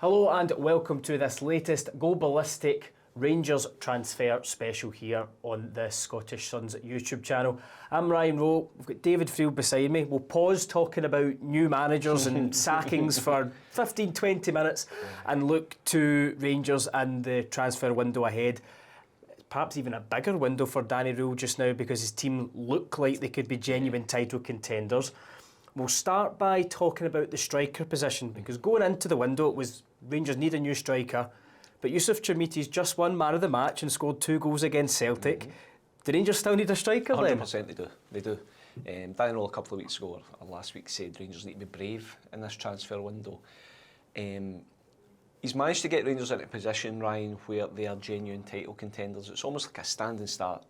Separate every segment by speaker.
Speaker 1: Hello and welcome to this latest Go Ballistic Rangers transfer special here on the Scottish Sun's YouTube channel. I'm Ryan Rowe, we've got David Friel beside me. We'll pause talking about new managers and sackings for 15-20 minutes and look to Rangers and the transfer window ahead. Perhaps even a bigger window for Danny Rohl just now because his team look like they could be genuine title contenders. We'll start by talking about the striker position because going into the window it was Rangers need a new striker, but Youssef Chermiti's just won man of the match and scored 2 goals against Celtic. Do Rangers still need a striker then?
Speaker 2: 100% they do. Danny Rohl a couple of weeks ago or last week said Rangers need to be brave in this transfer window. He's managed to get Rangers into a position, Ryan, where they are genuine title contenders. It's almost like a standing start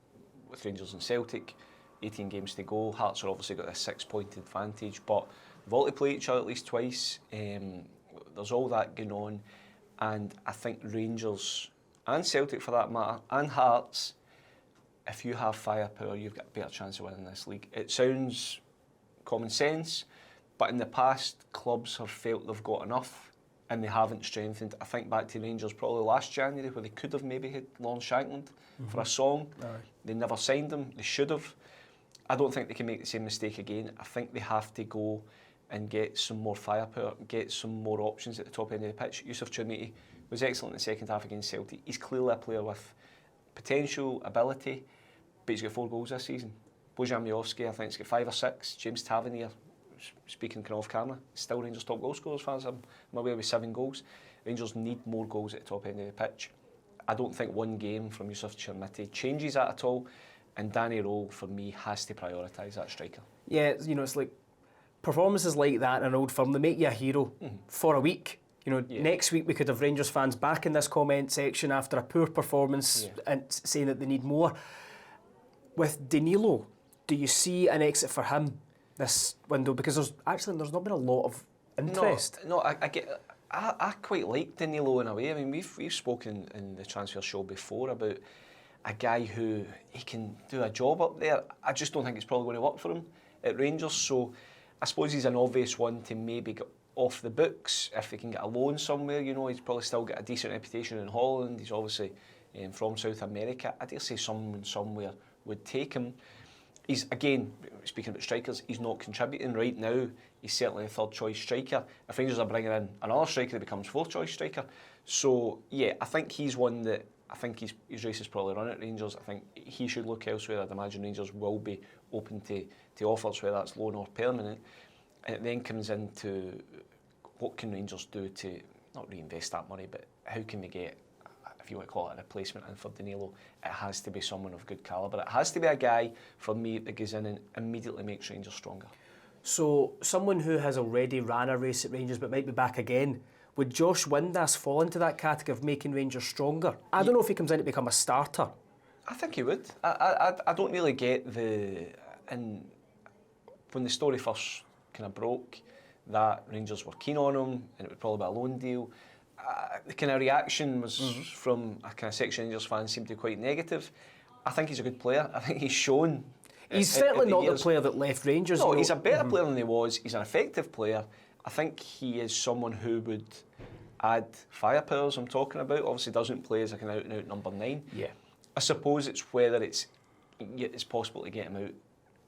Speaker 2: with Rangers and Celtic. 18 games to go. Hearts have obviously got a 6-point advantage, but they've all to play each other at least twice. There's all that going on, and I think Rangers and Celtic for that matter, and Hearts, if you have firepower, you've got a better chance of winning this league. It sounds common sense, but in the past, clubs have felt they've got enough and they haven't strengthened. I think back to Rangers probably last January where they could have maybe had Lawrence Shankland for a song. They never signed him. They should have. I don't think they can make the same mistake again. I think they have to go and get some more firepower, get some more options at the top end of the pitch. Youssef Chermiti was excellent in the second half against Celtic. He's clearly a player with potential, ability, but he's got 4 goals this season. Bojan Miovski, I think, has got 5 or 6. James Tavernier, speaking kind of off camera, still Rangers' top goal scorer as far as I'm aware with 7 goals. Rangers need more goals at the top end of the pitch. I don't think one game from Youssef Chermiti changes that at all. And Danny Rohl, for me, has to prioritise that striker. Yeah,
Speaker 1: you know, it's like performances like that in an old firm, they make you a hero for a week. You know, next week we could have Rangers fans back in this comment section after a poor performance and saying that they need more. With Danilo, do you see an exit for him this window? Because there's not been a lot of interest.
Speaker 2: No, I quite like Danilo in a way. I mean, we've spoken in the transfer show before about a guy who he can do a job up there. I just don't think it's probably going to work for him at Rangers. So I suppose he's an obvious one to maybe get off the books if he can get a loan somewhere. You know, he's probably still got a decent reputation in Holland. He's obviously from South America. I dare say someone somewhere would take him. He's, again, speaking about strikers, he's not contributing right now. He's certainly a third choice striker. If Rangers are bringing in another striker, he becomes 4th choice striker. So yeah, I think he's one that I think his race is probably run at Rangers. I think he should look elsewhere. I'd imagine Rangers will be open to offers, whether that's loan or permanent. And it then comes into what can Rangers do to not reinvest that money, but how can they get, if you want to call it a replacement in for Danilo? It has to be someone of good calibre. It has to be a guy, for me, that goes in and immediately makes Rangers stronger.
Speaker 1: So someone who has already ran a race at Rangers but might be back again, would Josh Windass fall into that category of making Rangers stronger? I don't know if he comes in to become a starter.
Speaker 2: I think he would. I don't really get when the story first kind of broke that Rangers were keen on him and it would probably be a loan deal. The kind of reaction was from a kind of section of Rangers fans seemed to be quite negative. I think he's a good player. I think he's shown.
Speaker 1: He's certainly not the player that left Rangers.
Speaker 2: No, he's a better player than he was. He's an effective player. I think he is someone who would add firepower, as I'm talking about. Obviously doesn't play as like an out-and-out number 9.
Speaker 1: Yeah.
Speaker 2: I suppose it's whether it's possible to get him out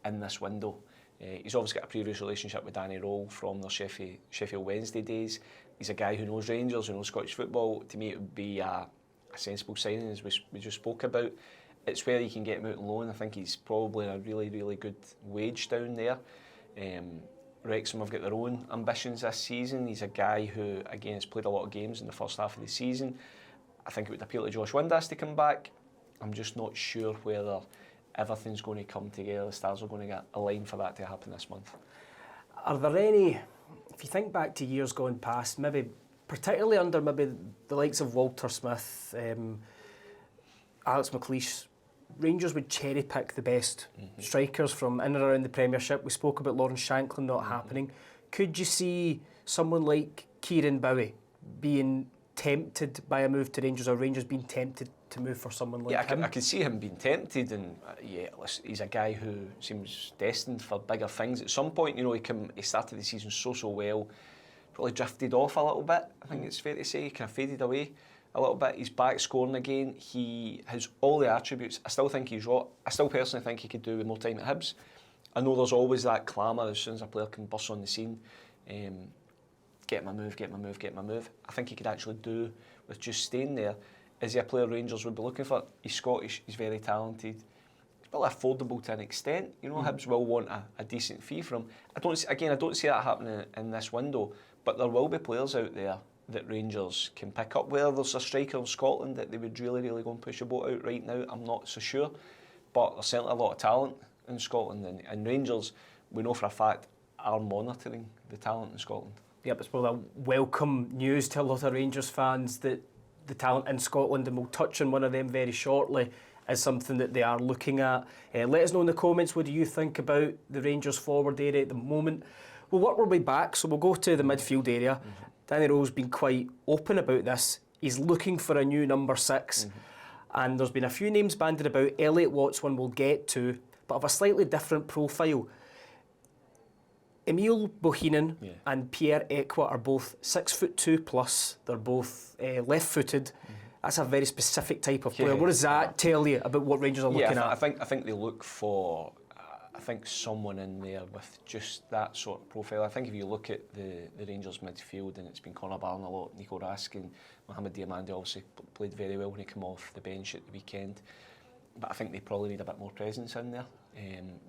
Speaker 2: in this window. He's obviously got a previous relationship with Danny Rohl from their Sheffield Wednesday days. He's a guy who knows Rangers, who knows Scottish football. To me, it would be a sensible signing, as we just spoke about. It's whether you can get him out on loan. I think he's probably in a really, really good wage down there. Wrexham have got their own ambitions this season. He's a guy who, again, has played a lot of games in the first half of the season. I think it would appeal to Josh Windass to come back. I'm just not sure whether everything's going to come together, the stars are going to get aligned for that to happen this month.
Speaker 1: Are there any, if you think back to years gone past, maybe particularly under maybe the likes of Walter Smith, Alex McLeish, Rangers would cherry pick the best strikers from in and around the Premiership. We spoke about Lawrence Shankland not happening. Could you see someone like Kieron Bowie being tempted by a move to Rangers, or Rangers being tempted to move for someone like him?
Speaker 2: I could see him being tempted, and he's a guy who seems destined for bigger things. At some point, you know, he started the season so well, probably drifted off a little bit. I think it's fair to say he kind of faded away a little bit. He's back scoring again. He has all the attributes. I still think he's raw. I still personally think he could do with more time at Hibs. I know there's always that clamour as soon as a player can burst on the scene. Get my move, get my move, get my move. I think he could actually do with just staying there. Is he a player Rangers would be looking for? He's Scottish, he's very talented. He's probably affordable to an extent. You know, Hibs will want a decent fee from him. I don't see that happening in this window, but there will be players out there that Rangers can pick up. Whether there's a striker in Scotland that they would really go and push a boat out right now, I'm not so sure. But there's certainly a lot of talent in Scotland, and Rangers, we know for a fact, are monitoring the talent in Scotland.
Speaker 1: Yep, it's probably welcome news to a lot of Rangers fans that the talent in Scotland, and we'll touch on one of them very shortly, is something that they are looking at. Let us know in the comments, what do you think about the Rangers forward area at the moment? We'll work our way back, so we'll go to the midfield area. Danny Rowe's been quite open about this. He's looking for a new number 6, and there's been a few names bandied about. Elliot Watt's one we'll get to, but of a slightly different profile. Emile Bohinen and Pierre Ekwa are both 6'2" plus. They're both left-footed. That's a very specific type of player. What does that tell you about what Rangers are looking at?
Speaker 2: I think they look for someone in there with just that sort of profile. I think if you look at the Rangers midfield, and it's been Connor Barron a lot, Nico Raskin, Mohamed Diamandi obviously played very well when he came off the bench at the weekend. But I think they probably need a bit more presence in there.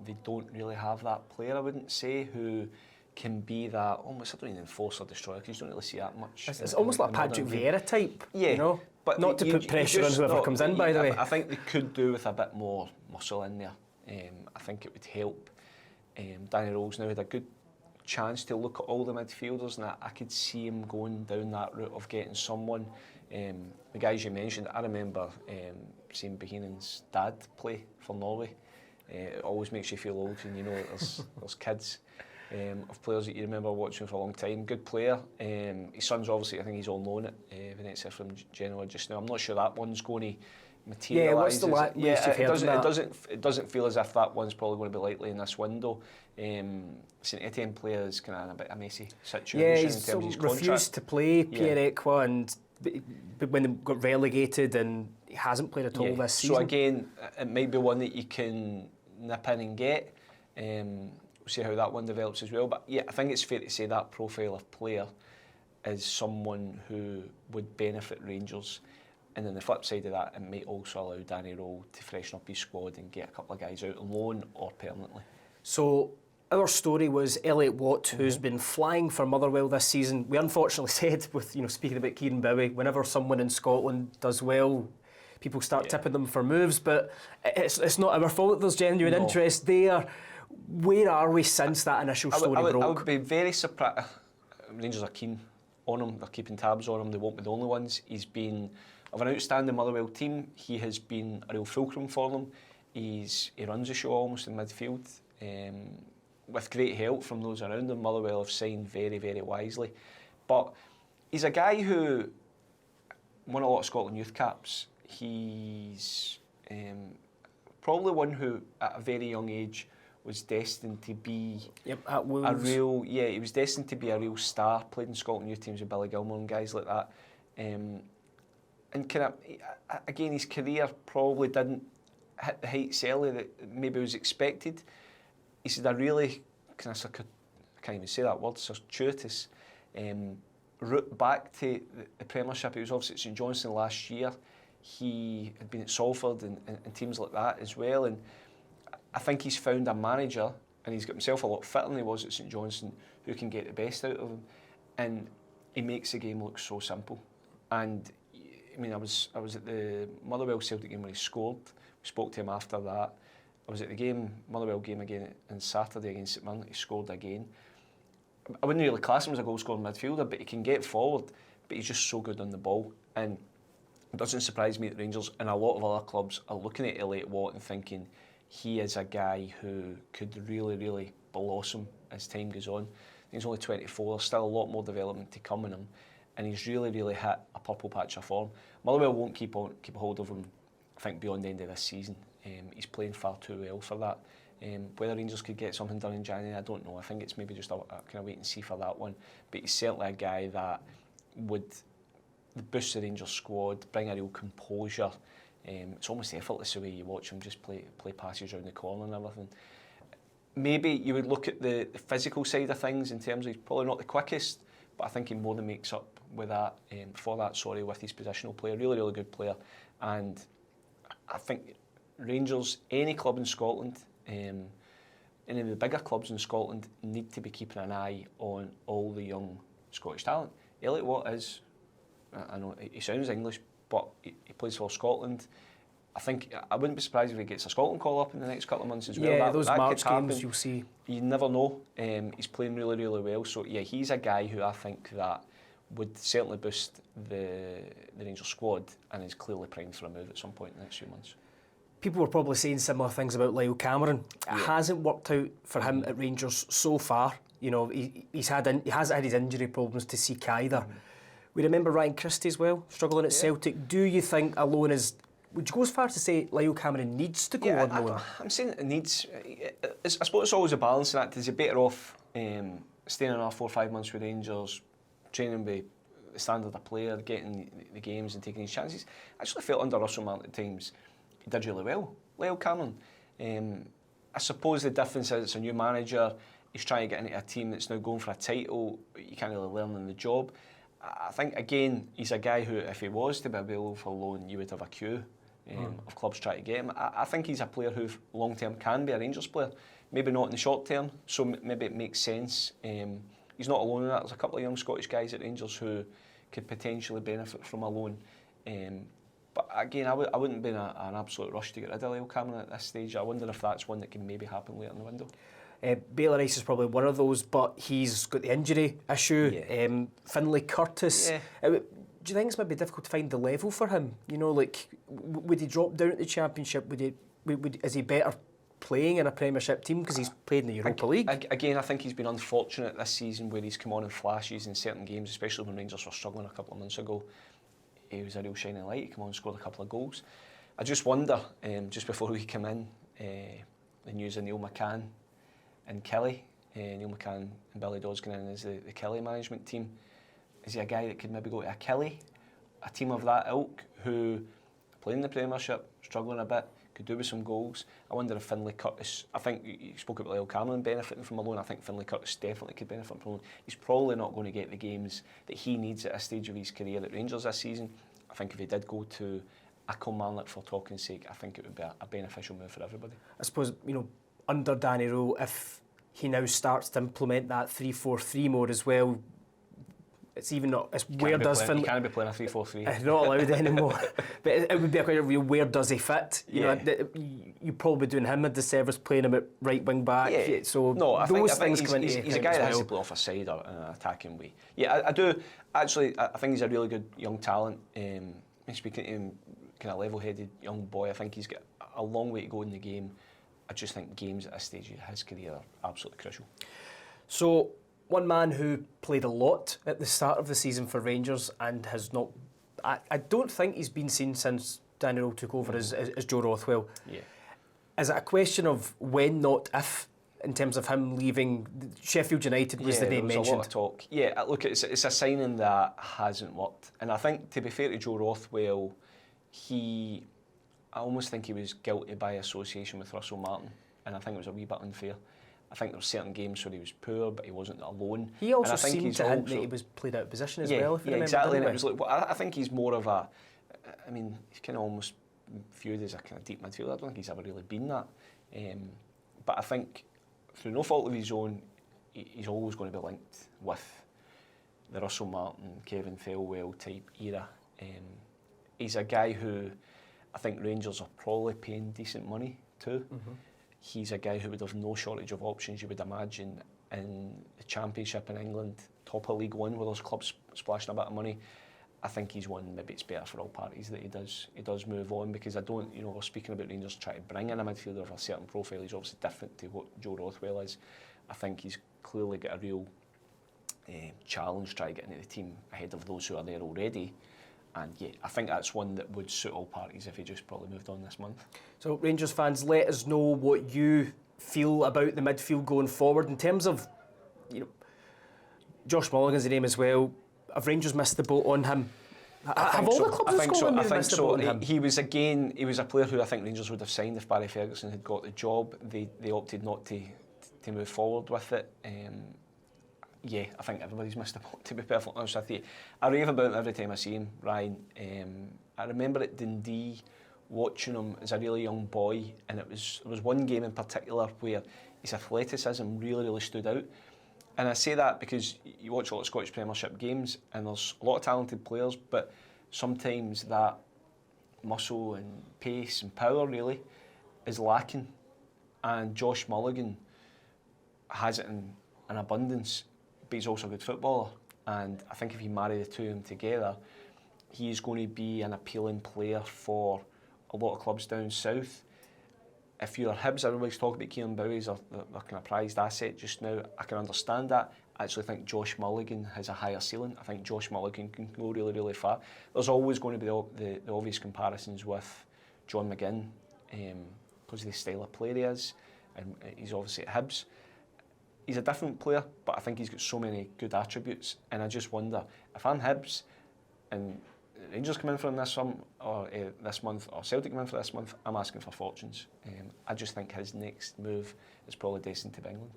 Speaker 2: They don't really have that player, I wouldn't say, who can be that almost, I don't even enforcer destroyer, because you don't really see that much.
Speaker 1: It's almost like a Patrick Vieira type,
Speaker 2: yeah,
Speaker 1: you know? But not to put pressure on whoever comes in, by the way.
Speaker 2: I think they could do with a bit more muscle in there. I think it would help. Danny Rohl's now had a good chance to look at all the midfielders, and I could see him going down that route of getting someone. The guys you mentioned, I remember seeing Bohinen's dad play for Norway. It always makes you feel old when you know there's kids of players that you remember watching for a long time. Good player. His son's obviously, I think he's all known at Venezia from Genoa just now. I'm not sure that one's going to materialise. It doesn't feel as if that one's probably going to be likely in this window. St Etienne player is kind of in a bit of a messy situation in terms of his contract.
Speaker 1: Refused to play, Pierre Ekwa, and when they got relegated, and he hasn't played at all this season.
Speaker 2: So again, it might be one that you can nip in and get. We'll see how that one develops as well. But yeah, I think it's fair to say that profile of player is someone who would benefit Rangers. And then the flip side of that, it might also allow Danny Rohl to freshen up his squad and get a couple of guys out on loan or permanently.
Speaker 1: So our story was Elliot Watt, who's been flying for Motherwell this season. We unfortunately said, with speaking about Kieron Bowie, whenever someone in Scotland does well, people start tipping them for moves. But it's not our fault. There's genuine interest there. Where are we since that initial story broke?
Speaker 2: I would be very surprised. Rangers are keen on him. They're keeping tabs on him. They won't be the only ones. He's been of an outstanding Motherwell team. He has been a real fulcrum for them. He runs the show almost in midfield. With great help from those around him. Motherwell have signed very, very wisely. But he's a guy who won a lot of Scotland youth caps. He's probably one who, at a very young age, was destined to be
Speaker 1: at Wolves.
Speaker 2: He was destined to be a real star. Played in Scotland youth teams with Billy Gilmore and guys like that. And kind of, again, his career probably didn't hit the heights early that maybe was expected. He's had a really, I can't even say that word, circuitous route back to the Premiership. He was obviously at St Johnstone last year. He had been at Salford and teams like that as well. And I think he's found a manager, and he's got himself a lot fitter than he was at St Johnstone, who can get the best out of him. And he makes the game look so simple. And I mean, I was at the Motherwell Celtic game when he scored. We spoke to him after that. I was at the Motherwell game again on Saturday against St Mirren. He scored again. I wouldn't really class him as a goal-scoring midfielder, but he can get forward. But he's just so good on the ball. And it doesn't surprise me that Rangers and a lot of other clubs are looking at Elliot Watt and thinking he is a guy who could really, really blossom as time goes on. He's only 24. There's still a lot more development to come in him. And he's really, really hit a purple patch of form. Motherwell won't keep a hold of him, I think, beyond the end of this season. He's playing far too well for that. Whether Rangers could get something done in January, I don't know. I think it's maybe just a kind of wait and see for that one. But he's certainly a guy that would boost the Rangers squad, bring a real composure. It's almost effortless the way you watch him just play passes around the corner and everything. Maybe you would look at the physical side of things in terms of he's probably not the quickest, but I think he more than makes up with that, with his positional play. Really, really good player. And I think Rangers, any club in Scotland, any of the bigger clubs in Scotland, need to be keeping an eye on all the young Scottish talent. Elliot Watt is, I know he sounds English, but he plays for Scotland. I think I wouldn't be surprised if he gets a Scotland call up in the next couple of months as well.
Speaker 1: Yeah, those
Speaker 2: that
Speaker 1: March
Speaker 2: could happen.
Speaker 1: games you'll see.
Speaker 2: You never know. He's playing really, really well. So yeah, he's a guy who I think that would certainly boost the Rangers squad, and is clearly primed for a move at some point in the next few months.
Speaker 1: People were probably saying similar things about Lyle Cameron. It hasn't worked out for him at Rangers so far. You know, he hasn't had his injury problems to seek either. We remember Ryan Christie as well, struggling at Celtic. Do you think alone is... Would you go as far as to say Lyle Cameron needs to go on loan?
Speaker 2: I'm saying it needs... I suppose it's always a balancing act. Is he better off staying another 4 or 5 months with Rangers, training with the standard of player, getting the games and taking his chances? I actually felt under Russell Martin at times he did really well. Lyle Cameron. I suppose the difference is it's a new manager. He's trying to get into a team that's now going for a title. You can't really learn on the job. I think, again, he's a guy who, if he was to be available for loan, you would have a queue of clubs trying to get him. I think he's a player who, long-term, can be a Rangers player. Maybe not in the short term, so maybe it makes sense. He's not alone in that. There's a couple of young Scottish guys at Rangers who could potentially benefit from a loan. But again, I wouldn't be in an absolute rush to get rid of Lyle Cameron at this stage. I wonder if that's one that can maybe happen later in the window.
Speaker 1: Baylor Rice is probably one of those, but he's got the injury issue.
Speaker 2: Yeah.
Speaker 1: Finley Curtis.
Speaker 2: Yeah.
Speaker 1: Do you think it's maybe difficult to find the level for him? You know, like, would he drop down at the Championship? Is he better playing in a Premiership team because he's played in the Europa League?
Speaker 2: Again, I think he's been unfortunate this season where he's come on in flashes in certain games, especially when Rangers were struggling a couple of months ago. He was a real shining light. He came on and scored a couple of goals. I just wonder, just before we come in, the news of Neil McCann and Kelly. Neil McCann and Billy Dodds going in as the Kelly management team. Is he a guy that could maybe go to a Kelly, a team of that ilk, who playing the Premiership, struggling a bit, could do with some goals? I wonder if Finley Curtis, I think you spoke about Lyle Cameron benefiting from a loan. I think Finley Curtis definitely could benefit from a loan. He's probably not going to get the games that he needs at a stage of his career at Rangers this season. I think if he did go to a Kilmarnock, for talking's sake, I think it would be a beneficial move for everybody.
Speaker 1: I suppose, you know, under Danny Rowe, if he now starts to implement that 3-4-3 more as well, it's even not... Where does Finley...
Speaker 2: He can't be playing a 3-4-3.
Speaker 1: Not allowed anymore. But it would be a question of where does he fit? You know, you're probably doing him a disservice playing him at right wing back.
Speaker 2: Yeah.
Speaker 1: So
Speaker 2: no, I
Speaker 1: those
Speaker 2: think
Speaker 1: things come into
Speaker 2: he's a guy that has to play off a side or in an attacking way. Yeah, I do. Actually, I think he's a really good young talent. Speaking to him, kind of level-headed young boy, I think he's got a long way to go in the game. I just think games at this stage of his career are absolutely crucial. So, one man who played a lot at the start of the season for Rangers and has not... I don't think he's been seen since Danilo took over as Joe Rothwell. Yeah. Is it a question of when, not if, in terms of him leaving? Sheffield United was the name mentioned. Yeah, there was a lot of talk. Yeah, look, it's a signing that hasn't worked. And I think, to be fair to Joe Rothwell, I almost think he was guilty by association with Russell Martin, and I think it was a wee bit unfair. I think there were certain games where he was poor, but he wasn't alone.
Speaker 1: He also seemed to hint that he was played out of position as well, if you remember.
Speaker 2: Exactly. And it was like, well, I think he's more of a... I mean, he's kind of almost viewed as a kind of deep midfielder. I don't think he's ever really been that. But I think, through no fault of his own, he's always going to be linked with the Russell Martin, Kevin Thelwell type era. He's a guy who I think Rangers are probably paying decent money to. Mm-hmm. He's a guy who would have no shortage of options, you would imagine, in the Championship in England, top of League One, where there's clubs splashing a bit of money. I think he's one, maybe it's better for all parties that he does move on, because I don't, we're speaking about Rangers trying to bring in a midfielder of a certain profile. He's obviously different to what Joe Rothwell is. I think he's clearly got a real challenge trying to get into the team ahead of those who are there already. And yeah, I think that's one that would suit all parties if he just probably moved on this month.
Speaker 1: So Rangers fans, let us know what you feel about the midfield going forward in terms of, Josh Mulligan's the name as well. Have Rangers missed the boat on him? Have all the clubs in Scotland maybe missed the boat on him?
Speaker 2: He was a player who I think Rangers would have signed if Barry Ferguson had got the job. They opted not to move forward with it. Yeah, I think everybody's missed the boat, to be perfectly honest with you. I rave about him every time I see him, Ryan. I remember at Dundee watching him as a really young boy, and there was one game in particular where his athleticism really stood out. And I say that because you watch a lot of Scottish Premiership games and there's a lot of talented players, but sometimes that muscle and pace and power really is lacking. And Josh Mulligan has it in abundance, but he's also a good footballer. And I think if you marry the two of them together, he's going to be an appealing player for a lot of clubs down south. If you're Hibs, everybody's talking about Kieron Bowie as their kind of prized asset just now. I can understand that. I actually think Josh Mulligan has a higher ceiling. I think Josh Mulligan can go really far. There's always going to be the obvious comparisons with John McGinn because of the style of player he is, and he's obviously at Hibs. He's a different player, but I think he's got so many good attributes, and I just wonder, if I'm Hibs and Rangers come in for him this month, or Celtic come in for this month, I'm asking for fortunes. I just think his next move is probably destined to England.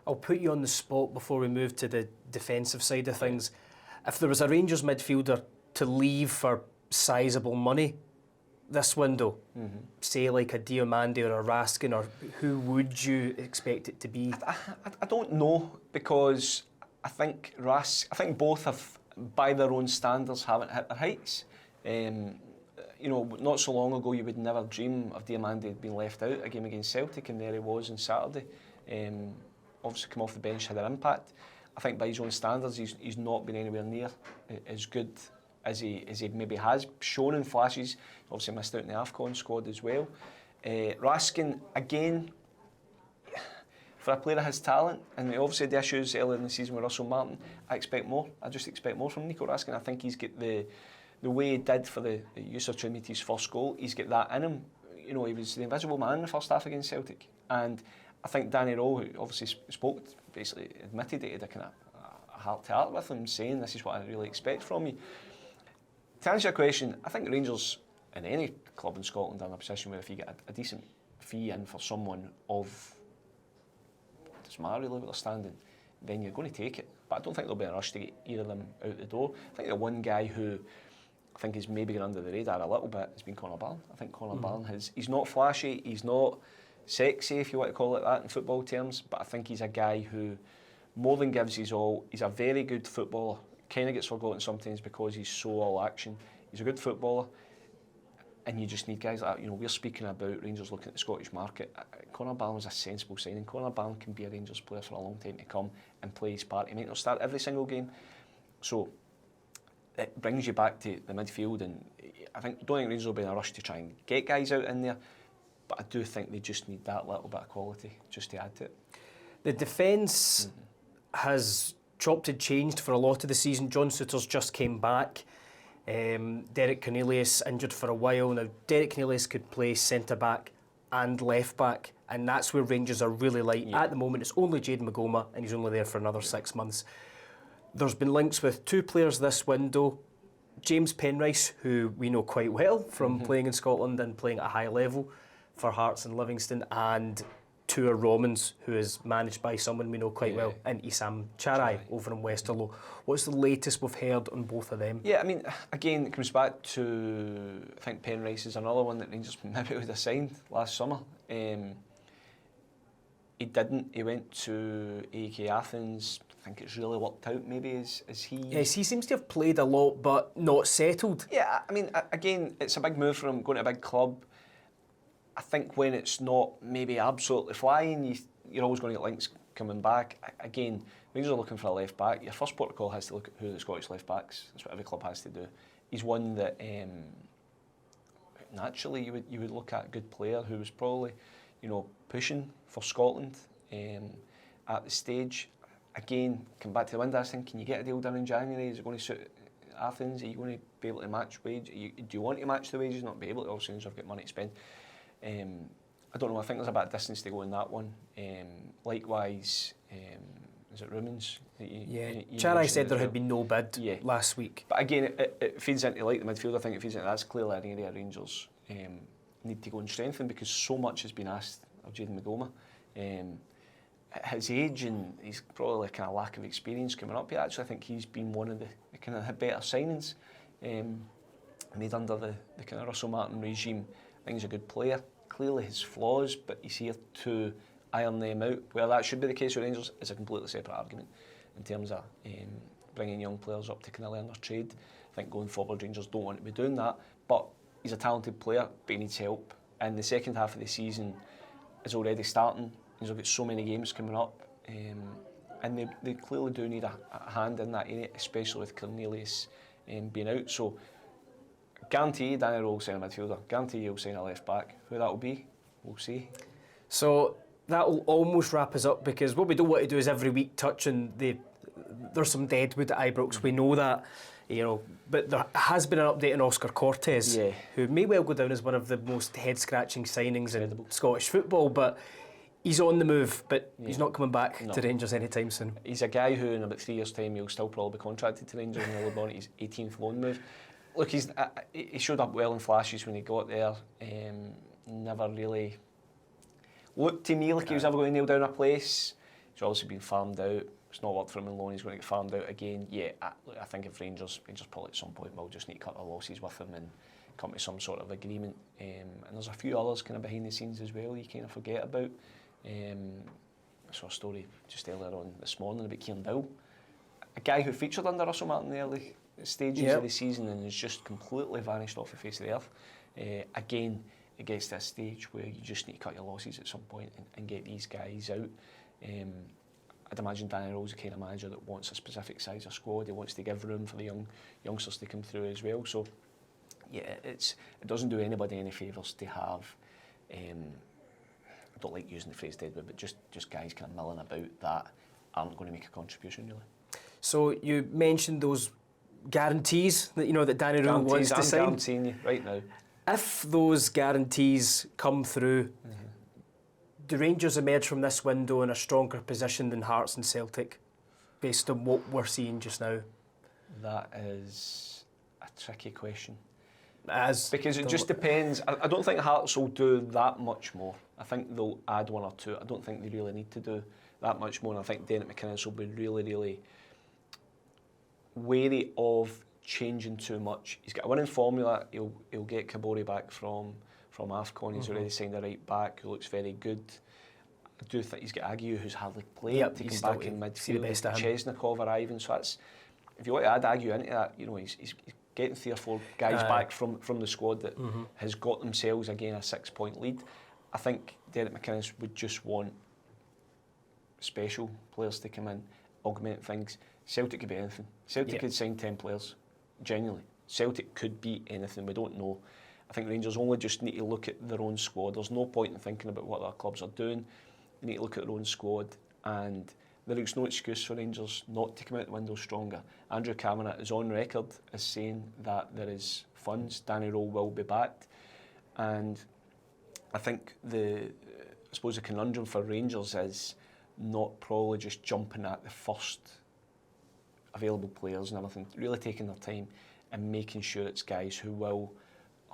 Speaker 1: I'll put you on the spot before we move to the defensive side of things. If there was a Rangers midfielder to leave for sizable money this window, say like a Diomande or a Raskin, or who would you expect it to be?
Speaker 2: I don't know, because I think both have, by their own standards, haven't hit their heights. Not so long ago you would never dream of Diomande being left out a game against Celtic, and there he was on Saturday. Obviously come off the bench, had an impact. I think by his own standards he's not been anywhere near as good as he maybe has shown in flashes. Obviously missed out in the AFCON squad as well. Raskin, again, for a player that has talent, and obviously the issues earlier in the season with Russell Martin, I expect more. I just expect more from Nico Raskin. I think he's got the way he did for the Youssef Chermiti's first goal, he's got that in him. He was the invisible man in the first half against Celtic. And I think Danny Rohl, who obviously spoke, basically admitted it, he had a kind of a heart-to-heart with him, saying this is what I really expect from you. To answer your question, I think the Rangers and any club in Scotland are in a position where if you get a decent fee in for someone of, it doesn't matter really what they're standing, then you're going to take it. But I don't think there'll be a rush to get either of them out the door. I think the one guy who I think is maybe going under the radar a little bit has been Connor Barron. I think Connor Barron he's not flashy, he's not sexy, if you want to call it that in football terms, but I think he's a guy who more than gives his all. He's a very good footballer. Kind of gets forgotten sometimes because he's so all action. He's a good footballer, and you just need guys like that. We're speaking about Rangers looking at the Scottish market. Connor Barron was a sensible signing. Connor Barron can be a Rangers player for a long time to come and play his part. He might not start every single game, so it brings you back to the midfield. And I don't think Rangers will be in a rush to try and get guys out in there, but I do think they just need that little bit of quality just to add to it.
Speaker 1: The defence has chopped and changed for a lot of the season. John Souttar's just came back. Derek Cornelius injured for a while. Now, Derek Cornelius could play centre-back and left-back, and that's where Rangers are really light. Yeah. At the moment, it's only Jade Magoma, and he's only there for another 6 months. There's been links with two players this window. James Penrice, who we know quite well from playing in Scotland and playing at a high level for Hearts and Livingston, and Tuur Rommens, who is managed by someone we know quite well, and Issam Charai over in Westerlo. What's the latest we've heard on both of them?
Speaker 2: Yeah, I mean, again, it comes back to, I think Penrice is another one that Rangers maybe would have signed last summer. He didn't. He went to AEK Athens. I think it's really worked out maybe as he...
Speaker 1: Yes, he seems to have played a lot but not settled.
Speaker 2: Yeah, I mean, again, it's a big move for him, going to a big club. I think when it's not maybe absolutely flying, you're always going to get links coming back. Again, Rangers are looking for a left back. Your first protocol has to look at who are the Scottish left backs. That's what every club has to do. He's one that naturally you would look at a good player who was probably, pushing for Scotland at the stage. Again, come back to the Windass thing. Can you get a deal done in January? Is it going to suit Athens? Are you going to be able to match wages? Do you want to match the wages? Not be able to. Obviously, Rangers have got money to spend. I I don't know, I think there's a bit of distance to go in that one. Likewise, is it Rommens?
Speaker 1: Chari said there had been no bid last week.
Speaker 2: But again, it feeds into, like the midfield, I think it feeds into, that's clearly an area Rangers need to go and strengthen, because so much has been asked of Jaden McGoma. His age and he's probably kind of lack of experience coming up here, actually I think he's been one of the kind of better signings made under the kind of Russell Martin regime. I think he's a good player. Clearly his flaws, but he's here to iron them out. Where that should be the case with Rangers is a completely separate argument in terms of bringing young players up to kind of learn their trade. I think going forward Rangers don't want to be doing that, but he's a talented player, but he needs help. And the second half of the season is already starting. He's got so many games coming up, and they clearly do need a hand in that area, especially with Cornelius being out. So guarantee Danilo will sign a midfielder, guarantee he'll sign a left back. Who that will be, we'll see.
Speaker 1: So that will almost wrap us up, because what we don't want to do is every week touch on there's some deadwood at Ibrox. We know that, but there has been an update on Oscar Cortez, who may well go down as one of the most head-scratching signings in Scottish football, but he's on the move, but he's not coming back to Rangers anytime soon.
Speaker 2: He's a guy who in about 3 years' time he'll still probably be contracted to Rangers, and he'll be on his 18th loan move. Look, he showed up well in flashes when he got there. Never really looked to me like he was ever going to nail down a place. He's obviously been farmed out. It's not worked for him in loan. He's going to get farmed out again. Yeah, I think if Rangers probably at some point will just need to cut their losses with him and come to some sort of agreement. And there's a few others kind of behind the scenes as well you kind of forget about. I saw a story just earlier on this morning about Kieron, a guy who featured under Russell Martin in the early stages of the season and has just completely vanished off the face of the earth. Again, it gets to a stage where you just need to cut your losses at some point and get these guys out. I'd imagine Danny Rowe's the kind of manager that wants a specific size of squad. He wants to give room for the youngsters to come through as well. So, yeah, it doesn't do anybody any favours to have. I don't like using the phrase deadwood, but just guys kind of milling about that aren't going to make a contribution really.
Speaker 1: So you mentioned those guarantees that Danny Rowe wants to sign.
Speaker 2: I'm guaranteeing you right now.
Speaker 1: If those guarantees come through, do Rangers emerge from this window in a stronger position than Hearts and Celtic, based on what we're seeing just now?
Speaker 2: That is a tricky question.
Speaker 1: Because
Speaker 2: it just depends. I don't think Hearts will do that much more. I think they'll add one or two. I don't think they really need to do that much more. And I think Derek McInnes will be really, really wary of changing too much. He's got a winning formula. He'll get Kabori back from AFCON. He's already signed a right back who looks very good. I do think he's got Aguiu, who's hardly played, to come back in midfield. Chesnikov arriving. So that's, if you want to add Aguiu into that, he's getting 3 or 4 guys back from the squad that has got themselves again a 6-point lead. I think Derek McInnes would just want special players to come in, augment things. Celtic could be anything. Celtic could sign 10 players, genuinely. Celtic could be anything, we don't know. I think Rangers only just need to look at their own squad. There's no point in thinking about what other clubs are doing. They need to look at their own squad, and there is no excuse for Rangers not to come out the window stronger. Andrew Cameron is on record as saying that there is funds. Danny Rowe will be backed, and I think the conundrum for Rangers is not probably just jumping at the first available players and everything, really taking their time and making sure it's guys who will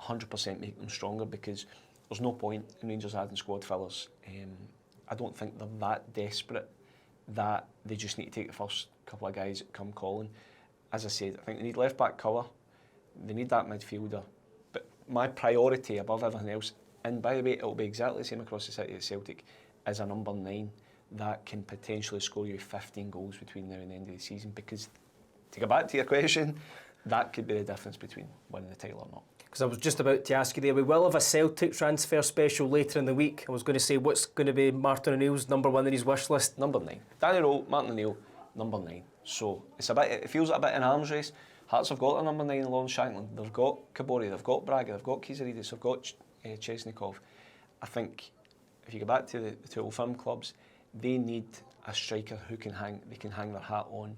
Speaker 2: 100% make them stronger, because there's no point in Rangers adding squad fillers. I don't think they're that desperate that they just need to take the first couple of guys that come calling. As I said, I think they need left back cover, they need that midfielder, but my priority above everything else, and by the way it'll be exactly the same across the city at Celtic, is a number 9 that can potentially score you 15 goals between now and the end of the season, because to go back to your question, that could be the difference between winning the title or not.
Speaker 1: Because I was just about to ask you there, we will have a Celtic transfer special later in the week. I was going to say, what's going to be Martin O'Neill's number 1 in his wish list?
Speaker 2: Number 9. Danny Rowe, Martin O'Neill, number 9. So it feels like a bit an arms race. Hearts have got a number 9 in Lawrence Shankland. They've got Kabori, they've got Braga, they've got Kizaridis, they've got Chesnikov. I think if you go back to the 2 old firm clubs, they need a striker who can hang their hat on.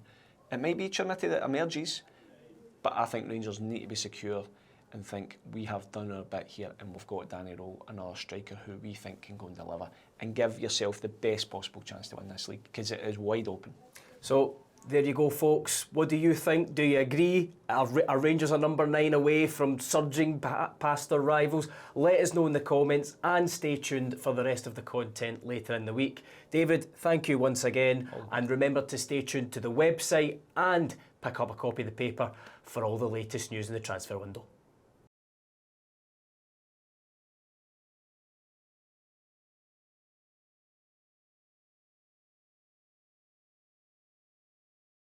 Speaker 2: It might be Chermiti that emerges, but I think Rangers need to be secure. and think we have done our bit here and we've got Danilo, another striker who we think can go and deliver, and give yourself the best possible chance to win this league, because it is wide open.
Speaker 1: So there you go, folks. What do you think? Do you agree? Are Rangers a number 9 away from surging past their rivals? Let us know in the comments, and stay tuned for the rest of the content later in the week. David, thank you once again, and remember to stay tuned to the website and pick up a copy of the paper for all the latest news in the transfer window.